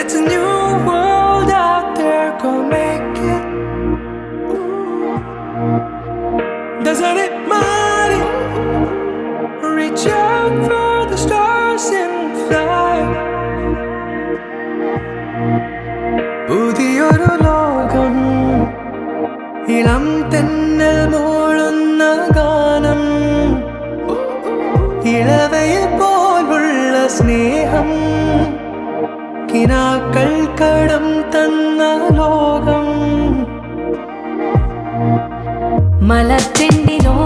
It's a new world out there, go make it. Doesn't it matter? Reach out for the stars and fly. പുതിയൊരു ലോകം, ഇളം തെന്നൽ മൂളുന്ന ഗാനം, ഇളവയിൽ പോലുള്ള സ്നേഹം, കിനാക്കൾ കടം തന്ന ലോകം. മലർച്ചെണ്ടിനോ